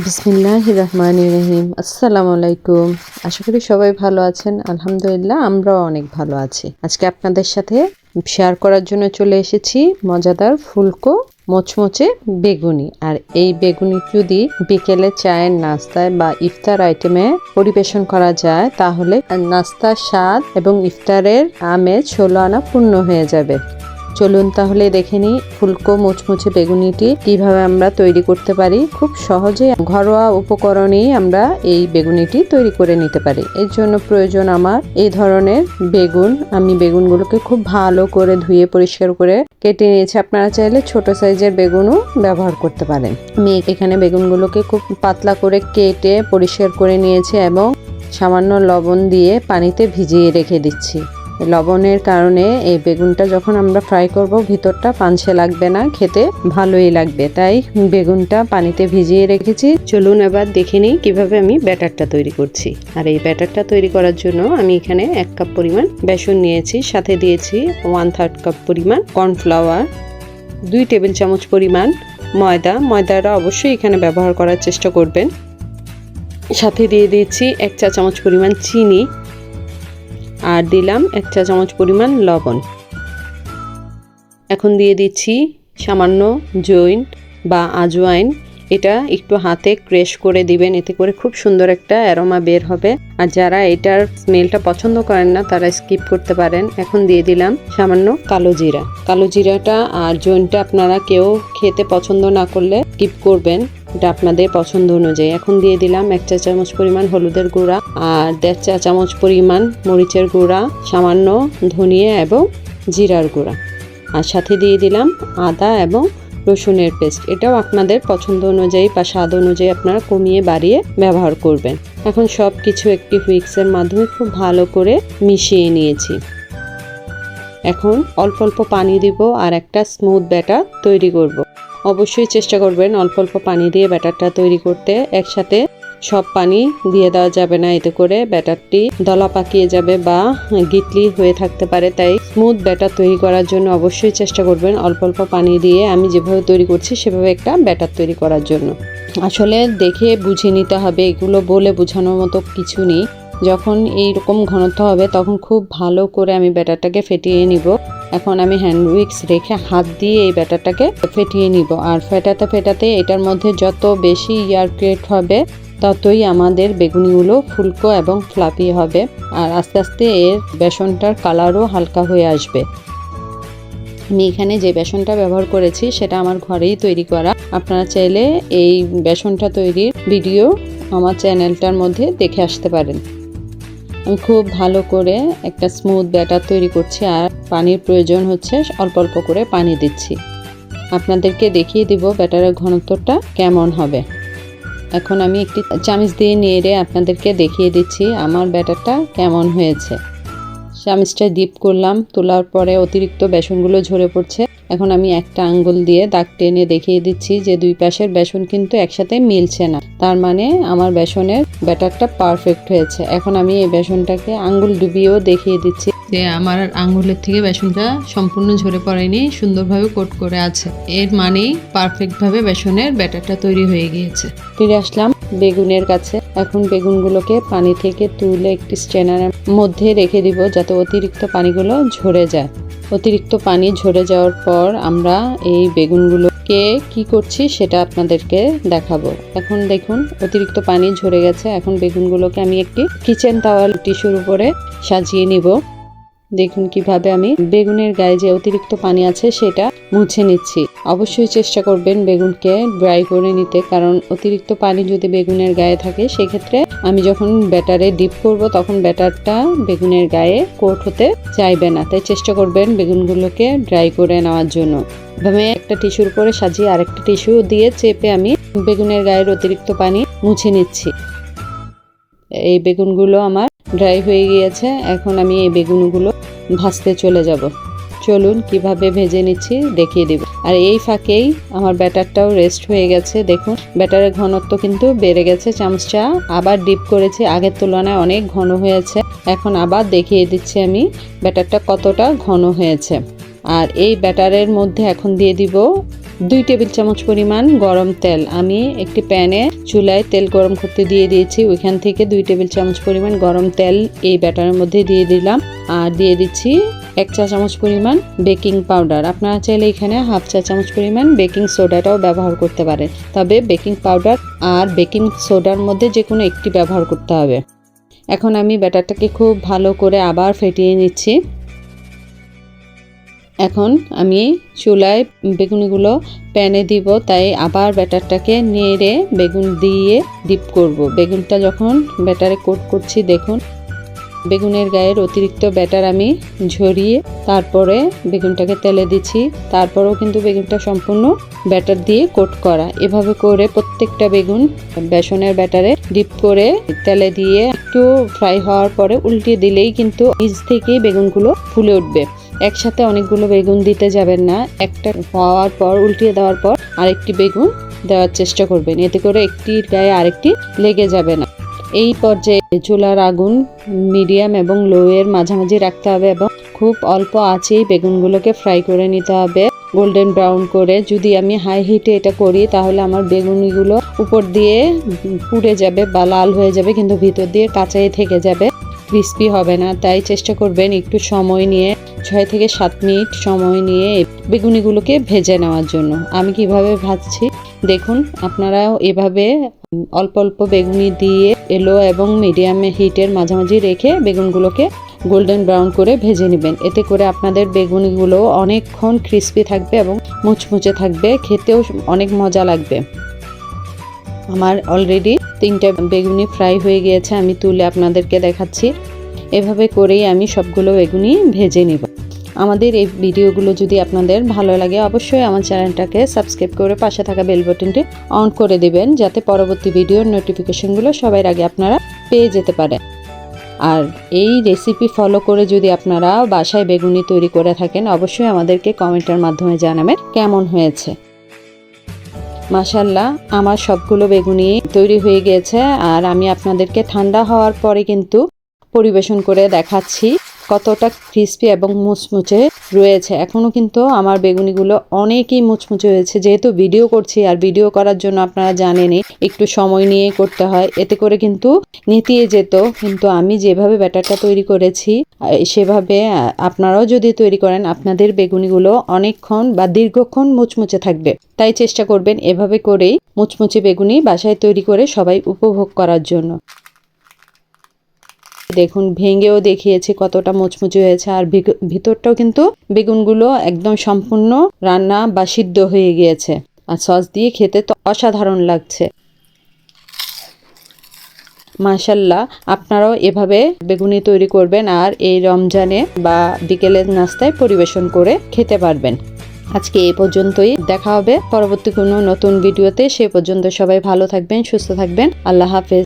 বিসমিল্লাহির রহমানির রহিম। আসসালামু আলাইকুম। আশা করি সবাই ভালো আছেন। আলহামদুলিল্লাহ আমরাও অনেক ভালো আছি। আজকে আপনাদের সাথে শেয়ার করার জন্য চলে এসেছি মজাদার ফুলকো মোচমোচে বেগুনি। আর এই বেগুনি যদি বিকেলে চায়ের নাস্তায় বা ইফতার আইটেমে পরিবেশন করা যায় তাহলে নাস্তার স্বাদ এবং ইফতারের আমেজ 16 আনা পূর্ণ হয়ে যাবে। চলুন তাহলে দেখে নিই ফুলকো মোচমোচে বেগুনিটি কিভাবে আমরা তৈরি করতে পারি। খুব সহজে ঘরোয়া উপকরণেই আমরা এই বেগুনিটি তৈরি করে নিতে পারি। এর জন্য প্রয়োজন আমার এই ধরনের বেগুন। আমি বেগুনগুলোকে খুব ভালো করে ধুয়ে পরিষ্কার করে কেটে নিয়েছি। আপনারা চাইলে ছোট সাইজের বেগুনও ব্যবহার করতে পারেন। আমি এখানে বেগুনগুলোকে খুব পাতলা করে কেটে পরিষ্কার করে নিয়েছি এবং সামান্য লবণ দিয়ে পানিতে ভিজিয়ে রেখে দিচ্ছি। লবণের কারণে এই বেগুনটা যখন আমরা ফ্রাই করব ভিতরটা পানসে লাগবে না, খেতে ভালোই লাগবে। তাই বেগুনটা পানিতে ভিজিয়ে রেখেছি। চলুন এবার দেখে নিই কিভাবে আমি ব্যাটারটা তৈরি করছি। আর এই ব্যাটারটা তৈরি করার জন্য আমি এখানে 1 কাপ পরিমাণ বেসন নিয়েছি, সাথে দিয়েছি 1/3 কাপ পরিমাণ কর্নফ্লাওয়ার, 2 টেবিল চামচ পরিমাণ ময়দাটা অবশ্যই এখানে ব্যবহার করার চেষ্টা করবেন। সাথে দিয়ে দিয়েছি 1 চা চামচ পরিমাণ চিনি আর দিলাম 1 চা চামচ পরিমাণ লবণ। এখন দিয়ে দিচ্ছি সামান্য জৈন বা আজওয়াইন। এটা একটু হাতে ক্রাশ করে দিবেন, এতে করে খুব সুন্দর একটা অ্যারোমা বের হবে। আর যারা এটার স্মেলটা পছন্দ করেন না তারা স্কিপ করতে পারেন। এখন দিয়ে দিলাম সামান্য কালো জিরাটা আর জৈনটা আপনারা কেউ খেতে পছন্দ না করলে স্কিপ করবেন, এটা আপনাদের পছন্দ অনুযায়ী। এখন দিয়ে দিলাম 1 চা চামচ পরিমাণ হলুদের গুঁড়া আর 1.5 চা চামচ পরিমাণ মরিচের গুঁড়া, সামান্য ধনিয়া এবং জিরার গুঁড়া, আর সাথে দিয়ে দিলাম আদা এবং রসুনের পেস্ট। এটাও আপনাদের পছন্দ অনুযায়ী বা স্বাদ অনুযায়ী আপনারা কমিয়ে বাড়িয়ে ব্যবহার করবেন। এখন সব কিছু একটি হুইক্সের মাধ্যমে খুব ভালো করে মিশিয়ে নিয়েছি। এখন অল্প অল্প পানি দিব আর একটা স্মুথ ব্যাটার তৈরি করব। অবশ্যই চেষ্টা করবেন অল্প অল্প পানি দিয়ে ব্যাটারটা তৈরি করতে। একসাথে সব পানি দিয়ে দেওয়া যাবে না, এতে করে ব্যাটারটি দলা পাকিয়ে যাবে বা গিটলি হয়ে থাকতে পারে। তাই স্মুথ ব্যাটার তৈরি করার জন্য অবশ্যই চেষ্টা করবেন অল্প অল্প পানি দিয়ে আমি যেভাবে তৈরি করছি সেভাবে একটা ব্যাটার তৈরি করার জন্য। আসলে দেখে বুঝে নিতে হবে, এগুলো বলে বোঝানোর মতো কিছু নেই। যখন এইরকম ঘনত্ব হবে তখন খুব ভালো করে আমি ব্যাটারটাকে ফেটিয়ে নিব। এখন আমি হ্যান্ড উইক্স রেখে হাত দিয়ে এই ব্যাটারটাকে ফেটিয়ে নিব। আর ফেটাতে এটার মধ্যে যত বেশি এয়ার ক্রিয়েট হবে ততই আমাদের বেগুনিগুলো ফুলকো এবং ফ্লাফি হবে। আর আস্তে আস্তে এর বেসনটার কালারও হালকা হয়ে আসবে। আমি এখানে যে বেসনটা ব্যবহার করেছি সেটা আমার ঘরেই তৈরি করা। আপনারা চাইলে এই বেসনটা তৈরির ভিডিও আমার চ্যানেলটার মধ্যে দেখে আসতে পারেন। আমি খুব ভালো করে একটা স্মুথ ব্যাটার তৈরি করছি আর পানির প্রয়োজন হচ্ছে অল্প অল্প করে পানি দিচ্ছি। আপনাদেরকে দেখিয়ে দিব ব্যাটারের ঘনত্বটা কেমন হবে। এখন আমি একটি চামচ দিয়ে নেড়ে আপনাদেরকে দেখিয়ে দিচ্ছি আমার ব্যাটারটা কেমন হয়েছে। চামচটা ডিপ করলাম, তোলার পরে অতিরিক্ত বেসনগুলো ঝরে পড়ছে। এখন আমি একটা আঙ্গুল দিয়ে দাগ টেনে দেখিয়ে দিচ্ছি যে দুই পাশের বেসন কিন্তু একসাথে মিলছে না, তার মানে আমার বেসনের ব্যাটারটা পারফেক্ট হয়েছে। এখন আমি এই বেসনটাকে আঙ্গুল ডুবিয়েও দেখিয়ে দিচ্ছি যে আমার আঙ্গুলের থেকে বেসনটা সম্পূর্ণ ঝরে পড়েনি, সুন্দরভাবে কোট করে আছে। এর মানেই পারফেক্টভাবে বেসনের ব্যাটারটা তৈরি হয়ে গিয়েছে। ফিরে আসলাম বেগুনের কাছে। এখন বেগুনগুলোকে পানি থেকে তুলে একটি স্ট্রেনারের মধ্যে রেখে দিব যাতে অতিরিক্ত পানিগুলো ঝরে যায়। অতিরিক্ত পানি ঝরে যাওয়ার পর আমরা এই বেগুনগুলোকে কি করছি সেটা আপনাদেরকে দেখাবো। এখন দেখুন অতিরিক্ত পানি ঝরে গেছে। এখন বেগুনগুলোকে আমি একটি কিচেন টাওয়াল টিস্যুর উপরে সাজিয়ে নিব। দেখুন কিভাবে আমি বেগুনের গায়ে যে অতিরিক্ত পানি আছে সেটা মুছে নিচ্ছি। অবশ্যই চেষ্টা করবেন বেগুনকে ড্রাই করে নিতে, কারণ অতিরিক্ত পানি যদি বেগুনের গায়ে থাকে সেক্ষেত্রে আমি যখন ব্যাটারে ডিপ করব তখন ব্যাটারটা বেগুনের গায়ে কোট হতে চাইবে না। তাই চেষ্টা করবেন বেগুনগুলোকে ড্রাই করে নেওয়ার জন্য। এভাবে একটা টিস্যুর উপরে সাজিয়ে আরেকটা টিস্যু দিয়ে চেপে আমি বেগুনের গায়ের অতিরিক্ত পানি মুছে নিচ্ছি। এই বেগুনগুলো আমার ড্রাই হয়ে গিয়েছে। এখন আমি এই বেগুনগুলো ভাজতে চলে যাব। চলুন কিভাবে ভেজে নিচ্ছি দেখিয়ে দিব। আর এই ফাঁকেই আমার ব্যাটারটাও রেস্ট হয়ে গেছে। দেখুন ব্যাটারের ঘনত্ব কিন্তু বেড়ে গেছে। চামচটা আবার ডিপ করেছি, আগের তুলনায় অনেক ঘন হয়েছে। এখন আবার দেখিয়ে দিচ্ছি আমি ব্যাটারটা কতটা ঘন হয়েছে। আর এই ব্যাটারের মধ্যে এখন দিয়ে দিব 2 টেবিল চামচ পরিমাণ গরম তেল আমি একটি প্যানে চুলায় তেল গরম করতে দিয়ে দিয়েছি। ওইখান থেকে 2 টেবিল চামচ পরিমাণ গরম তেল এই ব্যাটারের মধ্যে দিয়ে দিলাম। আর দিয়ে দিচ্ছি 1 চা চামচ পরিমাণ বেকিং পাউডার। আপনারা চাইলে এখানে 1/2 চা চামচ পরিমাণ বেকিং সোডাটাও ব্যবহার করতে পারেন, তবে বেকিং পাউডার আর বেকিং সোডার মধ্যে যে কোনো একটি ব্যবহার করতে হবে। এখন আমি ব্যাটারটাকে খুব ভালো করে আবার ফেটিয়ে নিচ্ছি। এখন আমি চুলায় বেগুনিগুলো প্যানে দিব, তাই আবার ব্যাটারটাকে নেড়ে বেগুন দিয়ে ডিপ করব। বেগুনটা যখন ব্যাটারে কোট করছি, দেখুন বেগুনের গায়ের অতিরিক্ত ব্যাটার আমি ঝরিয়ে তারপরে বেগুনটাকে তেলে দিচ্ছি। তারপরেও কিন্তু বেগুনটা সম্পূর্ণ ব্যাটার দিয়ে কোট করা। এভাবে করে প্রত্যেকটা বেগুন বেসনের ব্যাটারে ডিপ করে তেলে দিয়ে একটু ফ্রাই হওয়ার পরে উল্টিয়ে দিলেই কিন্তু নিচ থেকেই বেগুনগুলো ফুলে উঠবে। একসাথে অনেকগুলো বেগুন দিতে যাবেন না, একটা হওয়ার পর উল্টিয়ে দেওয়ার পর আরেকটি বেগুন দেওয়ার চেষ্টা করবেন, এতে করে একটির গায়ে আরেকটি লেগে যাবে না। এই পর্যায়ে চুলার আগুন মিডিয়াম এবং লো এর মাঝামাঝি রাখতে হবে এবং খুব অল্প আঁচেই বেগুনগুলোকে ফ্রাই করে নিতে হবে গোল্ডেন ব্রাউন করে। যদি আমি হাই হিটে এটা করি তাহলে আমার বেগুনিগুলো উপর দিয়ে পুড়ে যাবে বা লাল হয়ে যাবে, কিন্তু ভিতর দিয়ে কাঁচাই থেকে যাবে, ক্রিস্পি হবে না। তাই চেষ্টা করবেন একটু সময় নিয়ে 6 থেকে 7 মিনিট সময় নিয়ে বেগুনিগুলোকে ভেজে নেওয়ার জন্য। আমি কিভাবে ভাজছি দেখুন, আপনারাও এভাবে অল্প অল্প বেগুনি দিয়ে লো এবং মিডিয়াম হিটের মাঝামাঝি রেখে বেগুনগুলোকে গোল্ডেন ব্রাউন করে ভেজে নেবেন। এতে করে আপনাদের বেগুনিগুলো অনেকক্ষণ ক্রিস্পি থাকবে এবং মুচমুচে থাকবে, খেতেও অনেক মজা লাগবে। আমার অলরেডি 3টা বেগুনি ফ্রাই হয়ে গিয়েছে, আমি তুলে আপনাদেরকে দেখাচ্ছি। এভাবে করেই আমি সবগুলো বেগুনি ভেজে নেব। আমাদের এই ভিডিওগুলো যদি আপনাদের ভালো লাগে অবশ্যই আমার চ্যানেলটাকে সাবস্ক্রাইব করে পাশে থাকা বেল বাটনটি অন করে দিবেন, যাতে পরবর্তী ভিডিওর নোটিফিকেশনগুলো সবার আগে আপনারা পেয়ে যেতে পারেন। আর এই রেসিপি ফলো করে যদি আপনারা বাসায় বেগুনি তৈরি করে থাকেন অবশ্যই আমাদেরকে কমেন্টের মাধ্যমে জানাবেন কেমন হয়েছে। মাশাআল্লাহ, আমার সবগুলো বেগুনি তৈরি হয়ে গিয়েছে আর আমি আপনাদেরকে ঠান্ডা হওয়ার পরে কিন্তু পরিবেশন করে দেখাচ্ছি কতটা ক্রিস্পি এবং মুচমুচে রয়েছে। এখনও কিন্তু আমার বেগুনিগুলো অনেকই মুচমুচে হয়েছে। যেহেতু ভিডিও করছি আর ভিডিও করার জন্য আপনারা জানেনই একটু সময় নিয়ে করতে হয়, এতে করে কিন্তু নেতিয়ে যেত। কিন্তু আমি যেভাবে ব্যাটারটা তৈরি করেছি সেভাবে আপনারাও যদি তৈরি করেন আপনাদের বেগুনিগুলো অনেকক্ষণ বা দীর্ঘক্ষণ মুচমুচে থাকবে। তাই চেষ্টা করবেন এভাবে করেই মুচমুচে বেগুনি বাসায় তৈরি করে সবাই উপভোগ করার জন্য। দেখুন ভেঙেও দেখিয়েছি কতটা মুচমুচে হয়েছে, আর ভিতরটাও কিন্তু বেগুনগুলো একদম সম্পূর্ণ রান্না বা সিদ্ধ হয়ে গিয়েছে, আর সস দিয়ে খেতে তো অসাধারণ লাগছে। মাশাআল্লাহ, আপনারাও এভাবে বেগুনি তৈরি করবেন আর এই রমজানে বা বিকেলের নাস্তায় পরিবেশন করে খেতে পারবেন। আজকে এই পর্যন্তই, দেখা হবে পরবর্তী কোনো নতুন ভিডিওতে। সে পর্যন্ত সবাই ভালো থাকবেন, সুস্থ থাকবেন। আল্লাহ হাফেজ।